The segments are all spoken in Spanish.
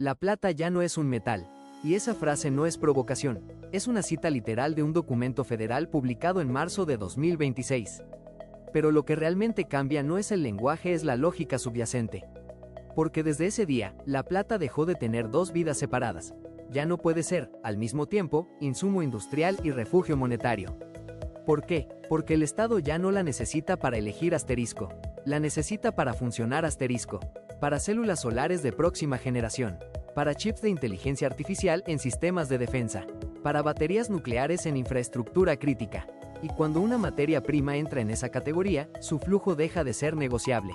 La plata ya no es un metal. Y esa frase no es provocación, es una cita literal de un documento federal publicado en marzo de 2026. Pero lo que realmente cambia no es el lenguaje, es la lógica subyacente. Porque desde ese día, la plata dejó de tener dos vidas separadas. Ya no puede ser, al mismo tiempo, insumo industrial y refugio monetario. ¿Por qué? Porque el Estado ya no la necesita para elegir asterisco. La necesita para funcionar asterisco. Para células solares de próxima generación. Para chips de inteligencia artificial en sistemas de defensa. Para baterías nucleares en infraestructura crítica. Y cuando una materia prima entra en esa categoría, su flujo deja de ser negociable.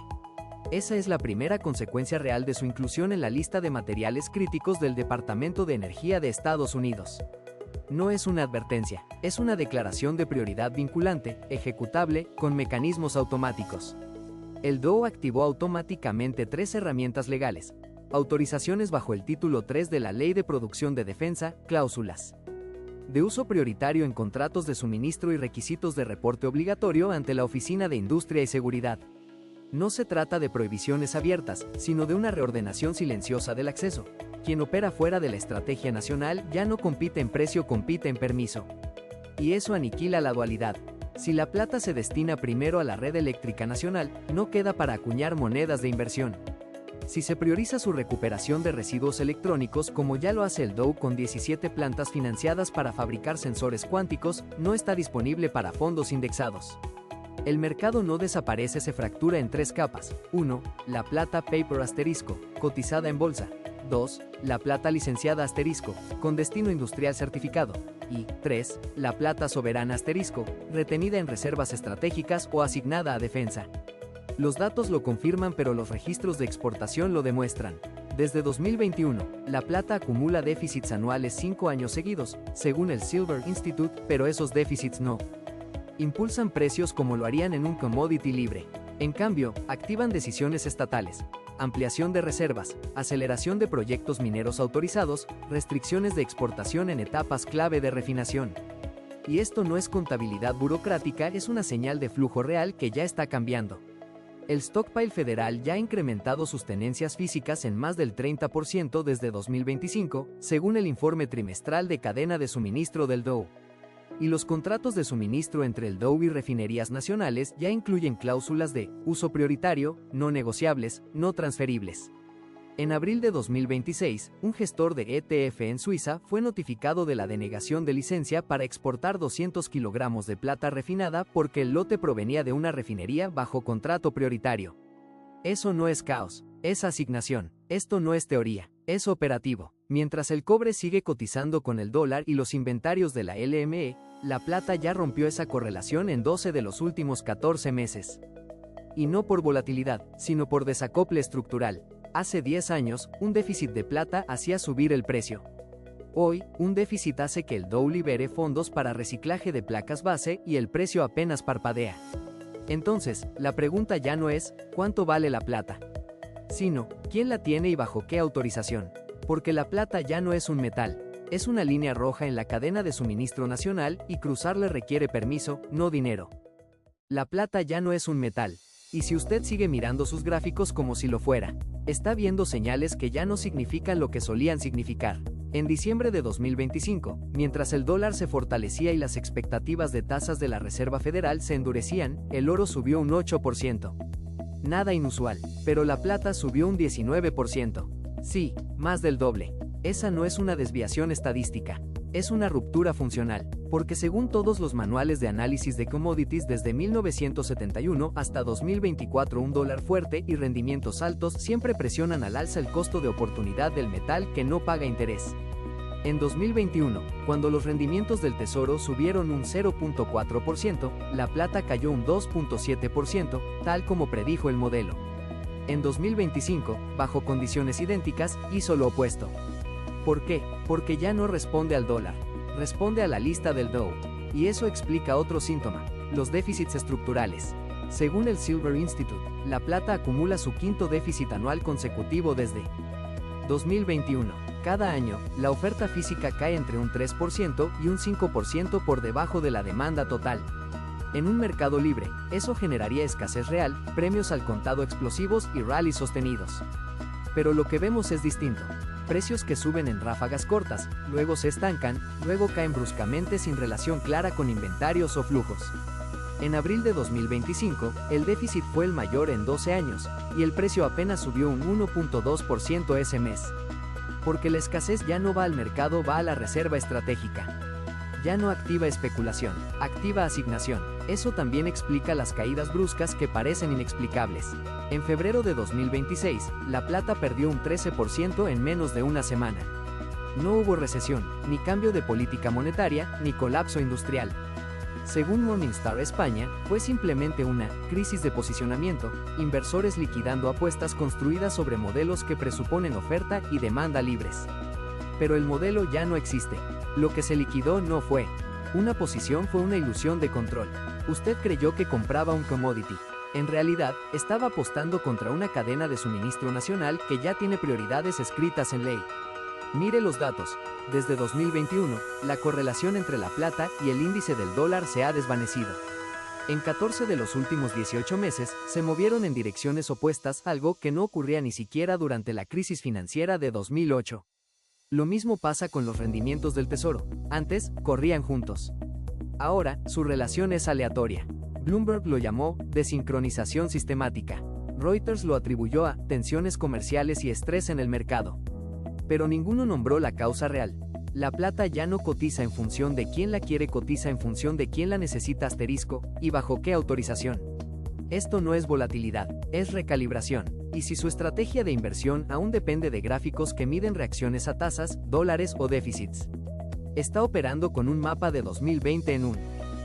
Esa es la primera consecuencia real de su inclusión en la lista de materiales críticos del Departamento de Energía de Estados Unidos. No es una advertencia, es una declaración de prioridad vinculante, ejecutable, con mecanismos automáticos. El DOE activó automáticamente 3 herramientas legales. Autorizaciones bajo el título 3 de la Ley de Producción de Defensa, cláusulas de uso prioritario en contratos de suministro y requisitos de reporte obligatorio ante la Oficina de Industria y Seguridad. No se trata de prohibiciones abiertas, sino de una reordenación silenciosa del acceso. Quien opera fuera de la estrategia nacional ya no compite en precio, compite en permiso. Y eso aniquila la dualidad. Si la plata se destina primero a la red eléctrica nacional, no queda para acuñar monedas de inversión. Si se prioriza su recuperación de residuos electrónicos como ya lo hace el DOE con 17 plantas financiadas para fabricar sensores cuánticos, no está disponible para fondos indexados. El mercado no desaparece, se fractura en 3 capas. 1. La plata paper asterisco, cotizada en bolsa. 2. La plata licenciada asterisco, con destino industrial certificado. Y 3. La plata soberana asterisco, retenida en reservas estratégicas o asignada a defensa. Los datos lo confirman, pero los registros de exportación lo demuestran. Desde 2021, la plata acumula déficits anuales 5 años seguidos, según el Silver Institute, pero esos déficits no impulsan precios como lo harían en un commodity libre. En cambio, activan decisiones estatales, ampliación de reservas, aceleración de proyectos mineros autorizados, restricciones de exportación en etapas clave de refinación. Y esto no es contabilidad burocrática, es una señal de flujo real que ya está cambiando. El stockpile federal ya ha incrementado sus tenencias físicas en más del 30% desde 2025, según el informe trimestral de cadena de suministro del DOE. Y los contratos de suministro entre el DOE y refinerías nacionales ya incluyen cláusulas de uso prioritario, no negociables, no transferibles. En abril de 2026, un gestor de ETF en Suiza fue notificado de la denegación de licencia para exportar 200 kilogramos de plata refinada porque el lote provenía de una refinería bajo contrato prioritario. Eso no es caos, es asignación. Esto no es teoría, es operativo. Mientras el cobre sigue cotizando con el dólar y los inventarios de la LME, la plata ya rompió esa correlación en 12 de los últimos 14 meses. Y no por volatilidad, sino por desacople estructural. Hace 10 años, un déficit de plata hacía subir el precio. Hoy, un déficit hace que el DOE libere fondos para reciclaje de placas base y el precio apenas parpadea. Entonces, la pregunta ya no es ¿cuánto vale la plata?, sino ¿quién la tiene y bajo qué autorización? Porque la plata ya no es un metal, es una línea roja en la cadena de suministro nacional y cruzarla requiere permiso, no dinero. La plata ya no es un metal. Y si usted sigue mirando sus gráficos como si lo fuera, está viendo señales que ya no significan lo que solían significar. En diciembre de 2025, mientras el dólar se fortalecía y las expectativas de tasas de la Reserva Federal se endurecían, el oro subió un 8%. Nada inusual, pero la plata subió un 19%. Sí, más del doble. Esa no es una desviación estadística. Es una ruptura funcional, porque según todos los manuales de análisis de commodities desde 1971 hasta 2024 un dólar fuerte y rendimientos altos siempre presionan al alza el costo de oportunidad del metal que no paga interés. En 2021, cuando los rendimientos del tesoro subieron un 0.4%, la plata cayó un 2.7%, tal como predijo el modelo. En 2025, bajo condiciones idénticas, hizo lo opuesto. ¿Por qué? Porque ya no responde al dólar, responde a la lista del DOE. Y eso explica otro síntoma, los déficits estructurales. Según el Silver Institute, la plata acumula su quinto déficit anual consecutivo desde 2021. Cada año, la oferta física cae entre un 3% y un 5% por debajo de la demanda total. En un mercado libre, eso generaría escasez real, premios al contado explosivos y rallies sostenidos. Pero lo que vemos es distinto. Precios que suben en ráfagas cortas, luego se estancan, luego caen bruscamente sin relación clara con inventarios o flujos. En abril de 2025, el déficit fue el mayor en 12 años, y el precio apenas subió un 1.2% ese mes. Porque la escasez ya no va al mercado, va a la reserva estratégica. Ya no activa especulación, activa asignación. Eso también explica las caídas bruscas que parecen inexplicables. En febrero de 2026, la plata perdió un 13% en menos de una semana. No hubo recesión, ni cambio de política monetaria, ni colapso industrial. Según Morningstar España, fue simplemente una crisis de posicionamiento, inversores liquidando apuestas construidas sobre modelos que presuponen oferta y demanda libres. Pero el modelo ya no existe. Lo que se liquidó no fue una posición, fue una ilusión de control. Usted creyó que compraba un commodity. En realidad, estaba apostando contra una cadena de suministro nacional que ya tiene prioridades escritas en ley. Mire los datos. Desde 2021, la correlación entre la plata y el índice del dólar se ha desvanecido. En 14 de los últimos 18 meses, se movieron en direcciones opuestas, algo que no ocurría ni siquiera durante la crisis financiera de 2008. Lo mismo pasa con los rendimientos del tesoro. Antes, corrían juntos. Ahora, su relación es aleatoria. Bloomberg lo llamó desincronización sistemática. Reuters lo atribuyó a tensiones comerciales y estrés en el mercado. Pero ninguno nombró la causa real. La plata ya no cotiza en función de quién la quiere, cotiza en función de quién la necesita asterisco, y bajo qué autorización. Esto no es volatilidad, es recalibración. Y si su estrategia de inversión aún depende de gráficos que miden reacciones a tasas, dólares o déficits, está operando con un mapa de 2020 en un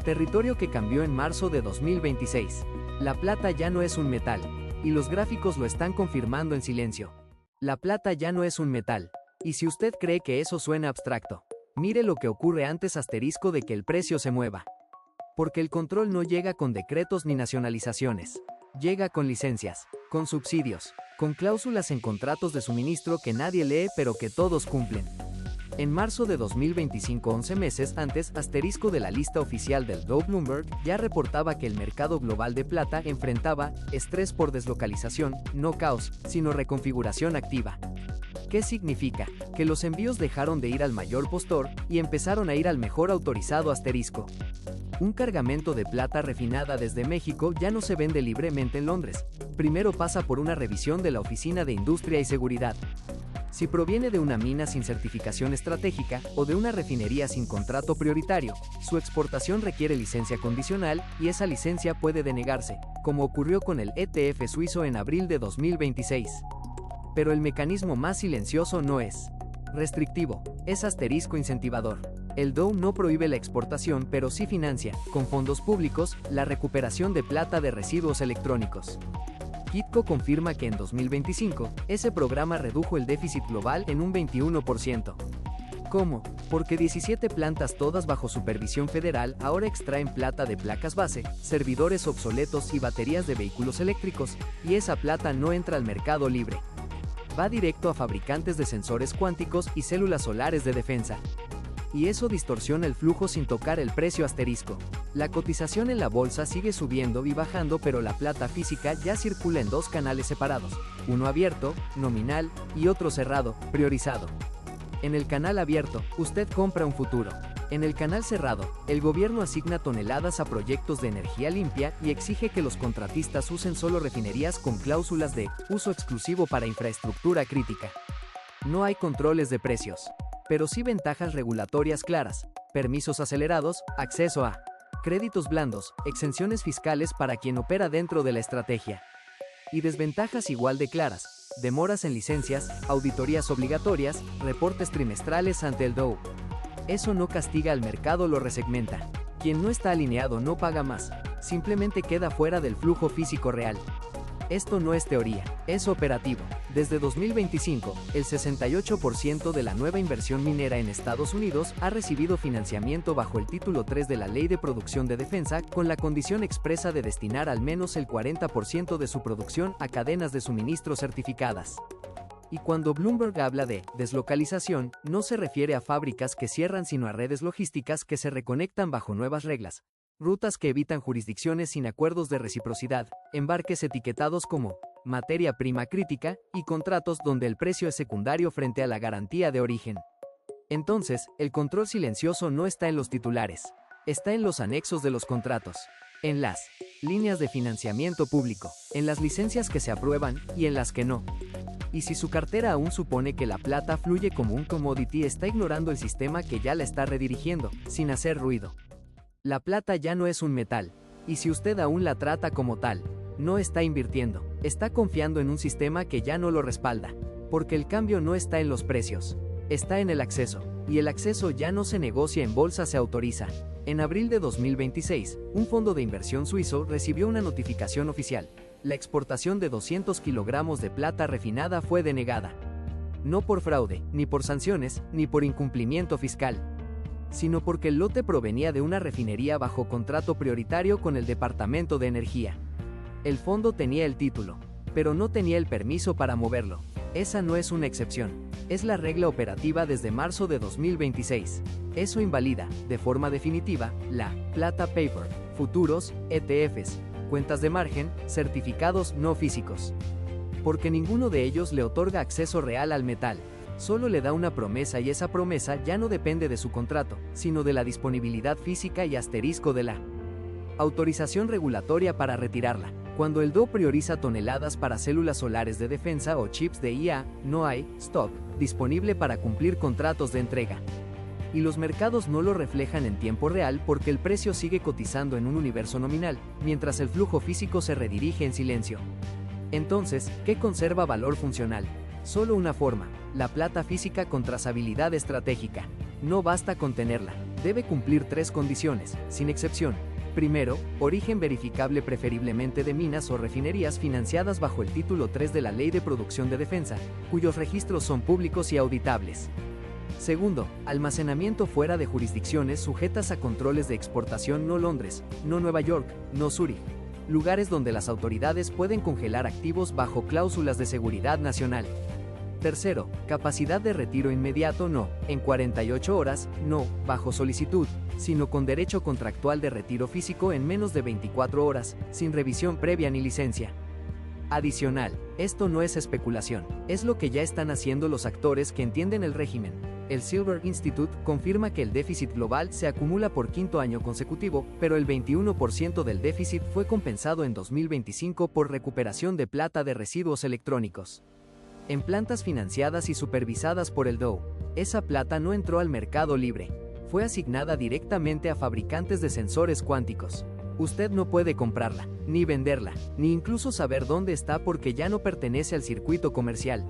territorio que cambió en marzo de 2026. La plata ya no es un metal, y los gráficos lo están confirmando en silencio. La plata ya no es un metal. Y si usted cree que eso suena abstracto, mire lo que ocurre antes asterisco de que el precio se mueva. Porque el control no llega con decretos ni nacionalizaciones. Llega con licencias, con subsidios, con cláusulas en contratos de suministro que nadie lee pero que todos cumplen. En marzo de 2025, 11 meses antes, asterisco de la lista oficial del Dow, Bloomberg ya reportaba que el mercado global de plata enfrentaba estrés por deslocalización, no caos, sino reconfiguración activa. ¿Qué significa? Que los envíos dejaron de ir al mayor postor y empezaron a ir al mejor autorizado asterisco. Un cargamento de plata refinada desde México ya no se vende libremente en Londres. Primero pasa por una revisión de la Oficina de Industria y Seguridad. Si proviene de una mina sin certificación estratégica o de una refinería sin contrato prioritario, su exportación requiere licencia condicional y esa licencia puede denegarse, como ocurrió con el ETF suizo en abril de 2026. Pero el mecanismo más silencioso no es restrictivo, es asterisco incentivador. El Dow no prohíbe la exportación, pero sí financia, con fondos públicos, la recuperación de plata de residuos electrónicos. Kitco confirma que en 2025, ese programa redujo el déficit global en un 21%. ¿Cómo? Porque 17 plantas todas bajo supervisión federal ahora extraen plata de placas base, servidores obsoletos y baterías de vehículos eléctricos, y esa plata no entra al mercado libre. Va directo a fabricantes de sensores cuánticos y células solares de defensa. Y eso distorsiona el flujo sin tocar el precio asterisco. La cotización en la bolsa sigue subiendo y bajando, pero la plata física ya circula en dos canales separados, uno abierto, nominal, y otro cerrado, priorizado. En el canal abierto, usted compra un futuro. En el canal cerrado, el gobierno asigna toneladas a proyectos de energía limpia y exige que los contratistas usen solo refinerías con cláusulas de uso exclusivo para infraestructura crítica. No hay controles de precios, pero sí ventajas regulatorias claras, permisos acelerados, acceso a créditos blandos, exenciones fiscales para quien opera dentro de la estrategia. Y desventajas igual de claras, demoras en licencias, auditorías obligatorias, reportes trimestrales ante el Dow. Eso no castiga al mercado, lo resegmenta. Quien no está alineado no paga más, simplemente queda fuera del flujo físico real. Esto no es teoría, es operativo. Desde 2025, el 68% de la nueva inversión minera en Estados Unidos ha recibido financiamiento bajo el título 3 de la Ley de Producción de Defensa, con la condición expresa de destinar al menos el 40% de su producción a cadenas de suministro certificadas. Y cuando Bloomberg habla de deslocalización, no se refiere a fábricas que cierran, sino a redes logísticas que se reconectan bajo nuevas reglas. Rutas que evitan jurisdicciones sin acuerdos de reciprocidad, embarques etiquetados como materia prima crítica y contratos donde el precio es secundario frente a la garantía de origen. Entonces, el control silencioso no está en los titulares, está en los anexos de los contratos, en las líneas de financiamiento público, en las licencias que se aprueban y en las que no. Y si su cartera aún supone que la plata fluye como un commodity, está ignorando el sistema que ya la está redirigiendo, sin hacer ruido. La plata ya no es un metal, y si usted aún la trata como tal, no está invirtiendo, está confiando en un sistema que ya no lo respalda, porque el cambio no está en los precios, está en el acceso, y el acceso ya no se negocia en bolsa, se autoriza. En abril de 2026, un fondo de inversión suizo recibió una notificación oficial. La exportación de 200 kilogramos de plata refinada fue denegada. No por fraude, ni por sanciones, ni por incumplimiento fiscal, sino porque el lote provenía de una refinería bajo contrato prioritario con el Departamento de Energía. El fondo tenía el título, pero no tenía el permiso para moverlo. Esa no es una excepción, es la regla operativa desde marzo de 2026. Eso invalida, de forma definitiva, la plata paper, futuros, ETFs, cuentas de margen, certificados no físicos. Porque ninguno de ellos le otorga acceso real al metal, solo le da una promesa y esa promesa ya no depende de su contrato, sino de la disponibilidad física y asterisco de la autorización regulatoria para retirarla. Cuando el DO prioriza toneladas para células solares de defensa o chips de IA, no hay stock disponible para cumplir contratos de entrega. Y los mercados no lo reflejan en tiempo real porque el precio sigue cotizando en un universo nominal, mientras el flujo físico se redirige en silencio. Entonces, ¿qué conserva valor funcional? Solo una forma, la plata física con trazabilidad estratégica. No basta con tenerla, debe cumplir 3 condiciones, sin excepción. Primero, origen verificable, preferiblemente de minas o refinerías financiadas bajo el título 3 de la Ley de Producción de Defensa, cuyos registros son públicos y auditables. Segundo, almacenamiento fuera de jurisdicciones sujetas a controles de exportación, no Londres, no Nueva York, no Zúrich. Lugares donde las autoridades pueden congelar activos bajo cláusulas de seguridad nacional. Tercero, capacidad de retiro inmediato, no, en 48 horas, no, bajo solicitud, sino con derecho contractual de retiro físico en menos de 24 horas, sin revisión previa ni licencia. Adicional, esto no es especulación, es lo que ya están haciendo los actores que entienden el régimen. El Silver Institute confirma que el déficit global se acumula por 5º año consecutivo, pero el 21% del déficit fue compensado en 2025 por recuperación de plata de residuos electrónicos. En plantas financiadas y supervisadas por el DOE, esa plata no entró al mercado libre, fue asignada directamente a fabricantes de sensores cuánticos. Usted no puede comprarla, ni venderla, ni incluso saber dónde está porque ya no pertenece al circuito comercial.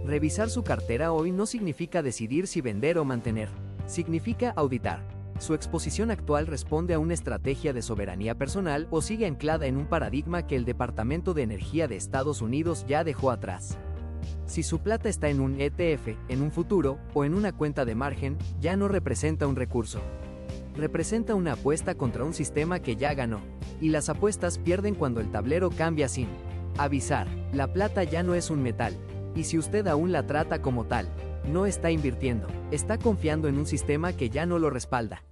Revisar su cartera hoy no significa decidir si vender o mantener, significa auditar. ¿Su exposición actual responde a una estrategia de soberanía personal o sigue anclada en un paradigma que el Departamento de Energía de Estados Unidos ya dejó atrás? Si su plata está en un ETF, en un futuro o en una cuenta de margen, ya no representa un recurso. Representa una apuesta contra un sistema que ya ganó. Y las apuestas pierden cuando el tablero cambia sin avisar. La plata ya no es un metal. Y si usted aún la trata como tal, no está invirtiendo, está confiando en un sistema que ya no lo respalda.